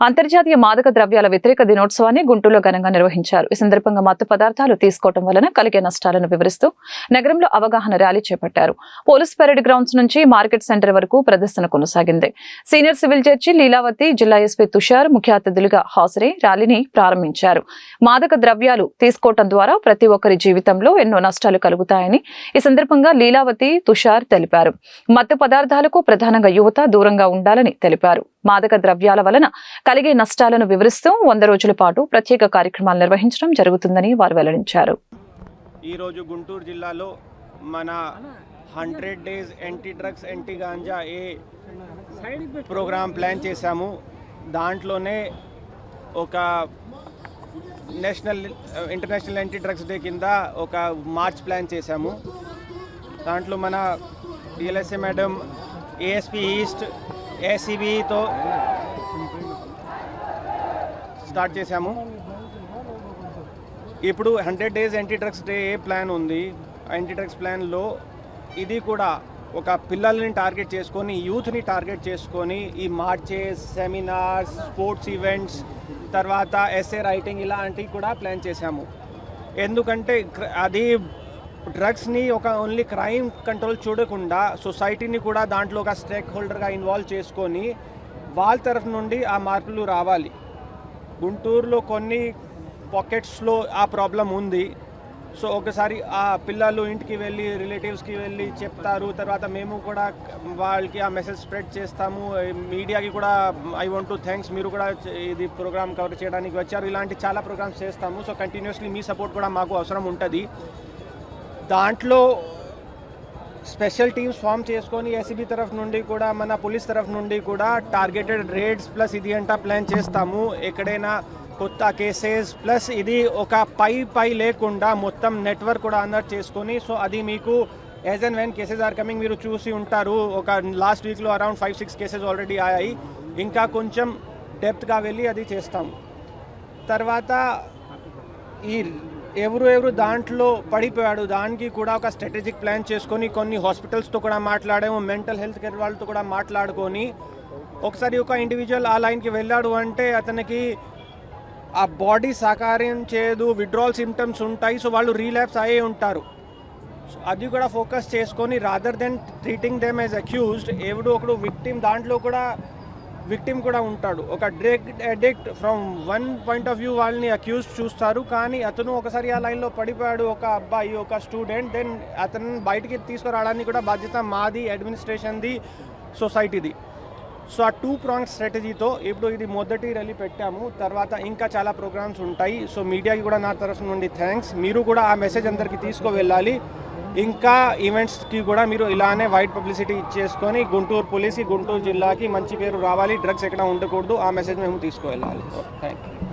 అంతర్జాతీయ మాదక ద్రవ్యాల వ్యతిరేక దినోత్సవాన్ని గుంటూరులో ఘనంగా నిర్వహించారు. ఈ సందర్భంగా మత్తు పదార్థాలు తీసుకోవడం వలన కలిగే నష్టాలను వివరిస్తూ నగరంలో అవగాహన ర్యాలీ చేపట్టారు. పోలీస్ పరేడ్ గ్రౌండ్స్ నుంచి మార్కెట్ సెంటర్ వరకు ప్రదర్శన కొనసాగింది. సీనియర్ సివిల్ జడ్జి లీలావతి, జిల్లా ఎస్పీ తుషార్ ముఖ్య అతిథులుగా హాజరై ర్యాలీని ప్రారంభించారు. మాదక ద్రవ్యాలు తీసుకోవడం ద్వారా ప్రతి ఒక్కరి జీవితంలో ఎన్నో నష్టాలు కలుగుతాయని ఈ సందర్భంగా లీలావతి, తుషార్ తెలిపారు. మత్తు పదార్థాలకు ప్రధానంగా యువత దూరంగా ఉండాలని తెలిపారు. మాదక ద్రవ్యాల వలన కలిగే నష్టాలను వివరిస్తూ 100 రోజుల పాటు ప్రత్యేక కార్యక్రమాలు నిర్వహించడం జరుగుతుందని వారు వెల్లడించారు. ఈ రోజు గుంటూరు జిల్లాలో మన 100 days anti drugs anti ganja programme plan చేశాము. దాంట్లోనే ఒక ఇంటర్నేషనల్ యాంటీ డ్రగ్స్ డే కింద ఒక మార్చ్ ప్లాన్ చేశాము. దాంట్లో మన డిఎల్ఎస్ఏ మేడం, ఏఎస్పీ ఈస్ట్, ఏసీబీతో స్టార్ట్ చేశాము. ఇప్పుడు 100 days anti drugs day plan ఉంది. యాంటీ డ్రగ్స్ ప్లాన్లో ఇది కూడా ఒక పిల్లల్ని టార్గెట్ చేసుకొని, యూత్ని టార్గెట్ చేసుకొని ఈ మార్చెస్, సెమినార్స్, స్పోర్ట్స్ ఈవెంట్స్, తర్వాత ఎస్ఏ రైటింగ్ ఇలాంటివి కూడా ప్లాన్ చేశాము. ఎందుకంటే అది డ్రగ్స్ని ఒక ఓన్లీ క్రైమ్ కంట్రోల్ చూడకుండా సొసైటీని కూడా దాంట్లో ఒక స్టేక్ హోల్డర్గా ఇన్వాల్వ్ చేసుకొని వాళ్ళ తరఫు నుండి ఆ మార్పులు రావాలి. గుంటూరులో కొన్ని పాకెట్స్లో ఆ ప్రాబ్లం ఉంది. సో ఒకసారి ఆ పిల్లలు ఇంటికి వెళ్ళి రిలేటివ్స్కి వెళ్ళి చెప్తారు. తర్వాత మేము కూడా వాళ్ళకి ఆ మెసేజ్ స్ప్రెడ్ చేస్తాము. మీడియాకి కూడా ఐ వాంట్ టు థ్యాంక్స్, మీరు కూడా ఇది ప్రోగ్రామ్ కవర్ చేయడానికి వచ్చారు. ఇలాంటి చాలా ప్రోగ్రామ్స్ చేస్తాము. సో కంటిన్యూస్లీ మీ సపోర్ట్ కూడా మాకు అవసరం ఉంటుంది. దాంట్లో స్పెషల్ టీమ్స్ ఫామ్ చేసుకొని ఏసీబీ తరఫు నుండి కూడా, మన పోలీస్ తరఫు నుండి కూడా టార్గెటెడ్ రేడ్స్ ప్లస్ ఇది అంతా ప్లాన్ చేస్తాము. ఎక్కడైనా కొత్త కేసెస్ ప్లస్ ఇది ఒక పై లేకుండా మొత్తం నెట్వర్క్ కూడా అందరు చేసుకొని, సో అది మీకు as and when cases are coming మీరు చూసి ఉంటారు. ఒక లాస్ట్ వీక్లో అరౌండ్ 5-6 కేసెస్ ఆల్రెడీ అయ్యాయి. ఇంకా కొంచెం డెప్త్గా వెళ్ళి అది చేస్తాము. తర్వాత ఈ ఎవరు దాంట్లో పడిపోయాడు, దానికి కూడా ఒక స్ట్రాటజిక్ ప్లాన్ చేసుకొని కొన్ని హాస్పిటల్స్తో కూడా మాట్లాడాము, మెంటల్ హెల్త్ కేర్ వాళ్ళతో కూడా మాట్లాడుకొని, ఒకసారి ఒక ఇండివిజువల్ ఆ లైన్కి వెళ్ళాడు అంటే అతనికి ఆ బాడీ సహకారం చేయదు, విత్డ్రావల్ సిమ్టమ్స్ ఉంటాయి. సో వాళ్ళు రీలాప్స్ అయ్యే ఉంటారు. అది కూడా ఫోకస్ చేసుకొని rather than treating them as accused, ఎవడు ఒకడు విక్టిమ్, దాంట్లో కూడా విక్టిమ్ కూడా ఉంటాడు. ఒక drug addict from one point of view వాళ్ళని అక్యూజ్ చూస్తారు, కానీ అతను ఒకసారి ఆ లైన్లో పడిపోయాడు, ఒక అబ్బాయి, ఒక స్టూడెంట్, దెన్ అతను బయటికి తీసుకురావడానికి కూడా బాధ్యత మాది, అడ్మినిస్ట్రేషన్ది, సొసైటీది. సో ఆ 2 ప్రాంగ్ స్ట్రాటజీతో ఇప్పుడు ఇది మొదటి ర్యాలీ పెట్టాము. తర్వాత ఇంకా చాలా ప్రోగ్రామ్స్ ఉంటాయి. సో మీడియాకి కూడా నా తరఫు నుండి థ్యాంక్స్. మీరు కూడా ఆ మెసేజ్ అందరికీ తీసుకువెళ్ళాలి. ఇంకా ఈవెంట్స్కి కూడా మీరు ఇలానే వైడ్ పబ్లిసిటీ ఇచ్చేసుకొని గుంటూరు పోలీస్కి, గుంటూరు జిల్లాకి మంచి పేరు రావాలి, డ్రగ్స్ ఎక్కడ ఉండకూడదు, ఆ మెసేజ్ మేము తీసుకువెళ్ళాలి. Thank you.